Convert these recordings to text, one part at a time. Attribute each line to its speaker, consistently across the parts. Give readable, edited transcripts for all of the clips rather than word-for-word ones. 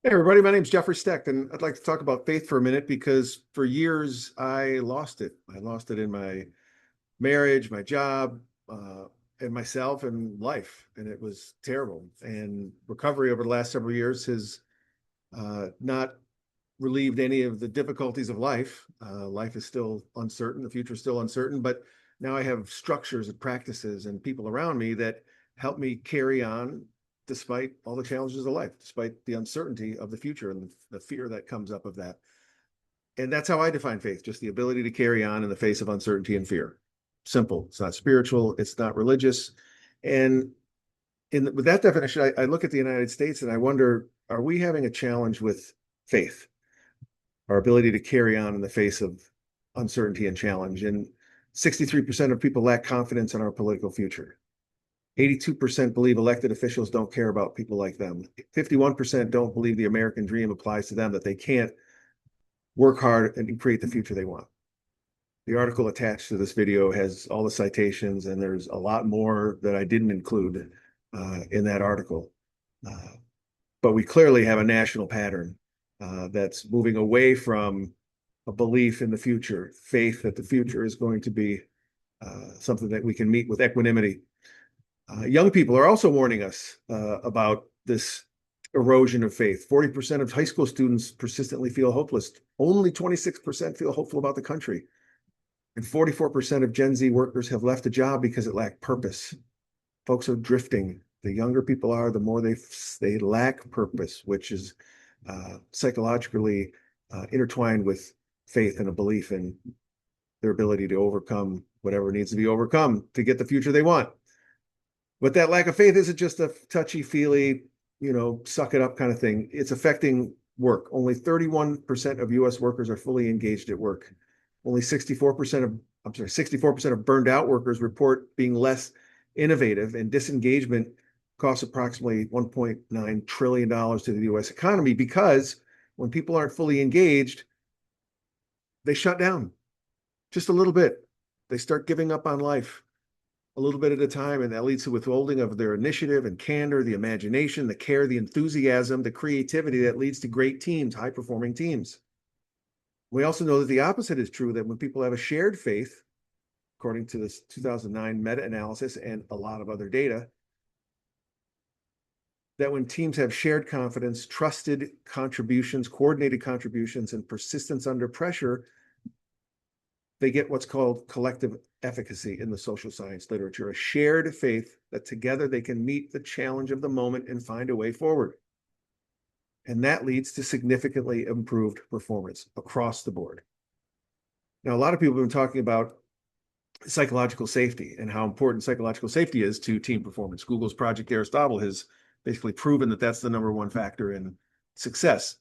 Speaker 1: Hey everybody, my name's Jeffrey Steck, and I'd like to talk about faith for a minute because for years I lost it. I lost it in my marriage, my job, and myself and life, and it was terrible. And recovery over the last several years has not relieved any of the difficulties of life. Life is still uncertain, the future is still uncertain, but now I have structures and practices and people around me that help me carry on despite all the challenges of life, despite the uncertainty of the future and the fear that comes up of that. And that's how I define faith, just the ability to carry on in the face of uncertainty and fear. Simple. It's not spiritual, it's not religious. And with that definition, I look at the United States and I wonder, are we having a challenge with faith? Our ability to carry on in the face of uncertainty and challenge. And 63% of people lack confidence in our political future. 82% believe elected officials don't care about people like them. 51% don't believe the American dream applies to them, that they can't work hard and create the future they want. The article attached to this video has all the citations, and there's a lot more that I didn't include in that article. But we clearly have a national pattern that's moving away from a belief in the future, faith that the future is going to be something that we can meet with equanimity. Young people are also warning us about this erosion of faith. 40% of high school students persistently feel hopeless. Only 26% feel hopeful about the country. And 44% of Gen Z workers have left a job because it lacked purpose. Folks are drifting. The younger people are, the more they lack purpose, which is psychologically intertwined with faith and a belief in their ability to overcome whatever needs to be overcome to get the future they want. But that lack of faith isn't just a touchy-feely, suck it up kind of thing. It's affecting work. Only 31% of US workers are fully engaged at work. Only 64% of burned out workers report being less innovative, and disengagement costs approximately $1.9 trillion to the US economy because when people aren't fully engaged, they shut down just a little bit. They start giving up on life a little bit at a time, and that leads to withholding of their initiative and candor, the imagination, the care, the enthusiasm, the creativity that leads to great teams, high-performing teams. We also know that the opposite is true, that when people have a shared faith, according to this 2009 meta-analysis and a lot of other data, that when teams have shared confidence, trusted contributions, coordinated contributions, and persistence under pressure, they get what's called collective efficacy in the social science literature, a shared faith that together they can meet the challenge of the moment and find a way forward. And that leads to significantly improved performance across the board. Now, a lot of people have been talking about psychological safety and how important psychological safety is to team performance. Google's Project Aristotle has basically proven that that's the number one factor in success.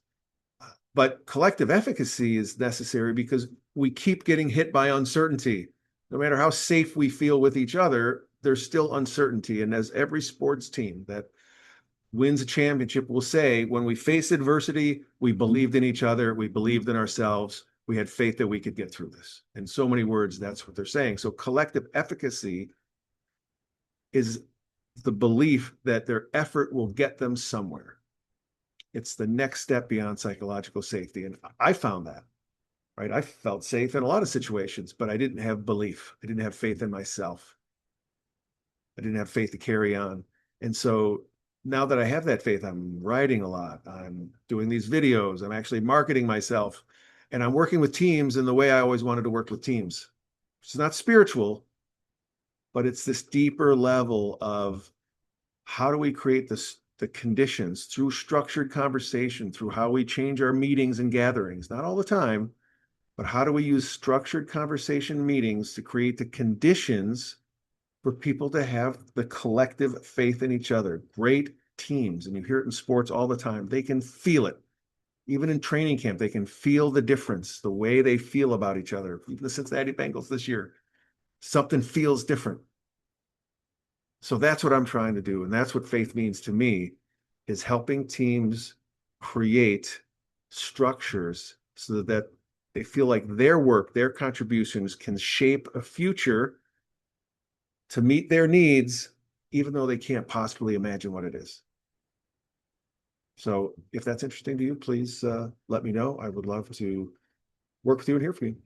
Speaker 1: But collective efficacy is necessary because we keep getting hit by uncertainty. No matter how safe we feel with each other, there's still uncertainty. And as every sports team that wins a championship will say, when we face adversity, we believed in each other, we believed in ourselves, we had faith that we could get through this. In so many words, that's what they're saying. So collective efficacy is the belief that their effort will get them somewhere. It's the next step beyond psychological safety. And I found that, right? I felt safe in a lot of situations, but I didn't have belief. I didn't have faith in myself. I didn't have faith to carry on. And so now that I have that faith, I'm writing a lot. I'm doing these videos. I'm actually marketing myself. And I'm working with teams in the way I always wanted to work with teams. It's not spiritual, but it's this deeper level of how do we create the conditions through structured conversation, through how we change our meetings and gatherings, not all the time, but how do we use structured conversation meetings to create the conditions for people to have the collective faith in each other? Great teams, and you hear it in sports all the time, they can feel it. Even in training camp, they can feel the difference, the way they feel about each other. Even the Cincinnati Bengals this year, something feels different. So that's what I'm trying to do. And that's what faith means to me, is helping teams create structures so that they feel like their work, their contributions can shape a future to meet their needs, even though they can't possibly imagine what it is. So if that's interesting to you, please let me know. I would love to work with you and hear from you.